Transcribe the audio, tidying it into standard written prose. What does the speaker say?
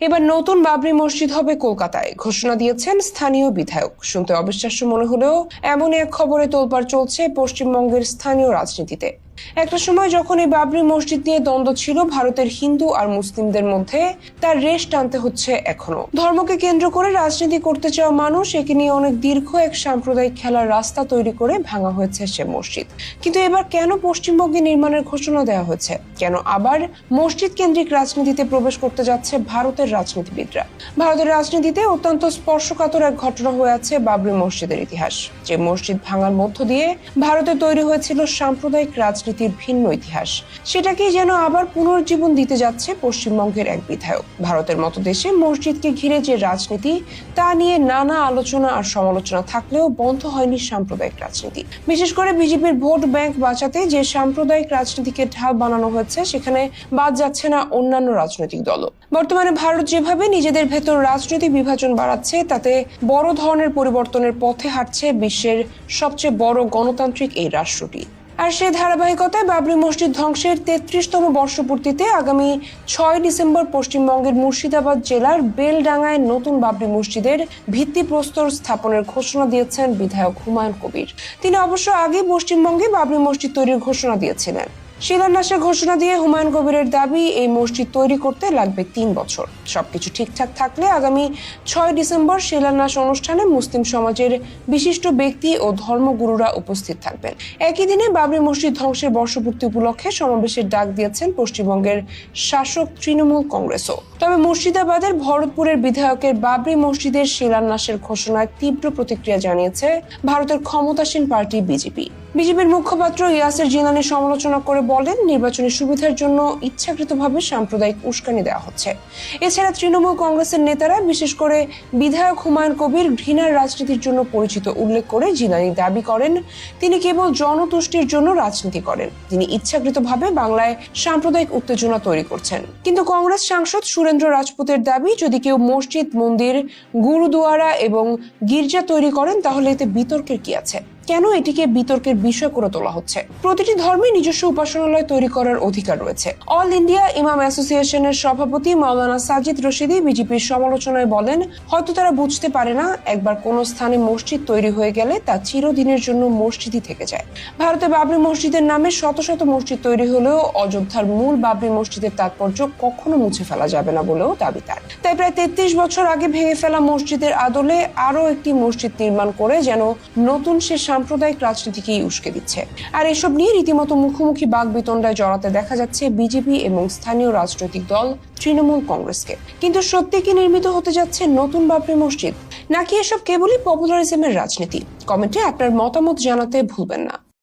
এবার নতুন বাবরি মসজিদ হবে কলকাতায়, ঘোষণা দিয়েছেন স্থানীয় বিধায়ক। শুনতে অবিশ্বাস্য মনে হলেও এমনই এক খবরে তোলপাড় চলছে পশ্চিমবঙ্গের স্থানীয় রাজনীতিতে। একটা সময় যখন এই বাবরি মসজিদ নিয়ে দ্বন্দ্ব ছিল ভারতের হিন্দু আর মুসলিমদের মধ্যে, তার রেশ টানতে হচ্ছে এখনো। ধর্মকে কেন্দ্র করে রাজনীতি করতে চাওয়া মানুষ একে নিয়ে অনেক দীর্ঘ এক সাম্প্রদায়িক খেলার রাস্তা তৈরি করে ভাঙা হয়েছে সে মসজিদ। কিন্তু এবার কেন পশ্চিমবঙ্গে নির্মাণের ঘোষণা দেওয়া হয়েছে? কেন আবার মসজিদ কেন্দ্রিক রাজনীতিতে প্রবেশ করতে যাচ্ছে ভারতের রাজনীতিবিদরা? ভারতের রাজনীতিতে অত্যন্ত স্পর্শকাতর এক ঘটনা হয়ে আছে বাবরি মসজিদের ইতিহাস। যে মসজিদ ভাঙার মধ্য দিয়ে ভারতে তৈরি হয়েছিল সাম্প্রদায়িক রাজনীতির ভিন্ন ইতিহাস, সেটাকেই যেন আবার পুনর্জীবন দিতে যাচ্ছে পশ্চিমবঙ্গের এক বিধায়ক। ভারতের মতো দেশে মসজিদকে ঘিরে যে রাজনীতি, তা নিয়ে নানা আলোচনা আর সমালোচনা থাকলেও বন্ধ হয়নি সাম্প্রদায়িক রাজনীতি। বিশেষ করে বিজেপির ভোট ব্যাংক বাঁচাতে যে সাম্প্রদায়িক রাজনীতিকে ঢাল বানানো হচ্ছে, সেখানে বাদ যাচ্ছে না অন্যান্য রাজনৈতিক দলও। বর্তমানে ভারত যেভাবে নিজেদের ভেতর রাজনৈতিক বিভাজন বাড়াচ্ছে, তাতে বড় ধরনের পরিবর্তনের পথে হাঁটছে বিশ্বের সবচেয়ে বড় গণতান্ত্রিক এই রাষ্ট্রটি। আর সে ধারাবাহিকতায় বাবরি মসজিদ ধ্বংসের 33তম বর্ষপূর্তিতে আগামী 6 ডিসেম্বর পশ্চিমবঙ্গের মুর্শিদাবাদ জেলার বেলডাঙ্গায় নতুন বাবরি মসজিদের ভিত্তিপ্রস্তর স্থাপনের ঘোষণা দিয়েছেন বিধায়ক হুমায়ুন কবির। তিনি অবশ্য আগে পশ্চিমবঙ্গে বাবরি মসজিদ তৈরির ঘোষণা দিয়েছিলেন। শিলান্যাসের ঘোষণা দিয়ে হুমায়ুন কবিরের দাবি, এই মসজিদ তৈরি করতে লাগবে 3 বছর। সবকিছু ঠিকঠাক থাকলে আগামী 6 ডিসেম্বর শিলান্যাস অনুষ্ঠানে মুসলিম সমাজের বিশিষ্ট ব্যক্তি ও ধর্মগুরুরা উপস্থিত থাকবেন। একই দিনে বাবরি মসজিদ ধ্বংসের বর্ষপূর্তি উপলক্ষে সমাবেশের ডাক দিয়েছেন পশ্চিমবঙ্গের শাসক তৃণমূল কংগ্রেসও। তবে মুর্শিদাবাদের ভরতপুরের বিধায়কের বাবরি মসজিদের শিলান্যাসের ঘোষণায় তীব্র প্রতিক্রিয়া জানিয়েছে ভারতের ক্ষমতাসীন পার্টি বিজেপি। বিজেপির মুখপাত্র ইয়াসির জিলানী সমালোচনা করে বলেন, নির্বাচনী সুবিধার জন্য ইচ্ছাকৃতভাবে সাম্প্রদায়িক উস্কানি দেওয়া হচ্ছে। এছাড়া তৃণমূল কংগ্রেসের নেতারা, বিশেষ করে বিধায়ক হুমায়ুন কবির ঘৃণার রাজনীতির জন্য পরিচিত উল্লেখ করে জিলানী দাবি করেন, তিনি কেবল জনতুষ্টির জন্য রাজনীতি করেন। তিনি ইচ্ছাকৃতভাবে বাংলায় সাম্প্রদায়িক উত্তেজনা তৈরি করছেন। কিন্তু কংগ্রেস সাংসদ সুরেন্দ্র রাজপুতের দাবি, যদি কেউ মসজিদ, মন্দির, গুরুদুয়ারা এবং গির্জা তৈরি করেন, তাহলে এতে বিতর্কের কি আছে? কেন এটিকে বিতর্কের বিষয় করে তোলা হচ্ছে? প্রতিটি ধর্মে নিজস্ব উপাসনালয় তৈরি করার অধিকার রয়েছে। অল ইন্ডিয়া ইমাম অ্যাসোসিয়েশনের সভাপতি মাওলানা সাজিদ রশিদি বিজেপির সমালোচনায় বলেন, হয়তো তারা বুঝতে পারে না, একবার কোনো স্থানে মসজিদ তৈরি হয়ে গেলে তা চিরদিনের জন্য মসজিদই থেকে যায়। ভারতে বাবরি মসজিদের নামে শত শত মসজিদ তৈরি হলেও অযোধ্যার মূল বাবরি মসজিদের তাৎপর্য কখনো মুছে ফেলা যাবে না বলেও দাবি তার। তাই প্রায় 33 বছর আগে ভেঙে ফেলা মসজিদের আদলে আরো একটি মসজিদ নির্মাণ করে যেন নতুন সে সাম্প্রদায়িক রাজনীতিকেই উস্কে দিচ্ছে। আর এসব নিয়ে রীতিমতো মুখোমুখি বাকবিতণ্ডায় জড়াতে দেখা যাচ্ছে বিজেপি এবং স্থানীয় রাজনৈতিক দল তৃণমূল কংগ্রেসকে। কিন্তু সত্যি কি নির্মিত হতে যাচ্ছে নতুন বাবরি মসজিদ, নাকি এসব কেবলই পপুলারিজমের রাজনীতি? কমেন্টে আপনার মতামত জানাতে ভুলবেন না।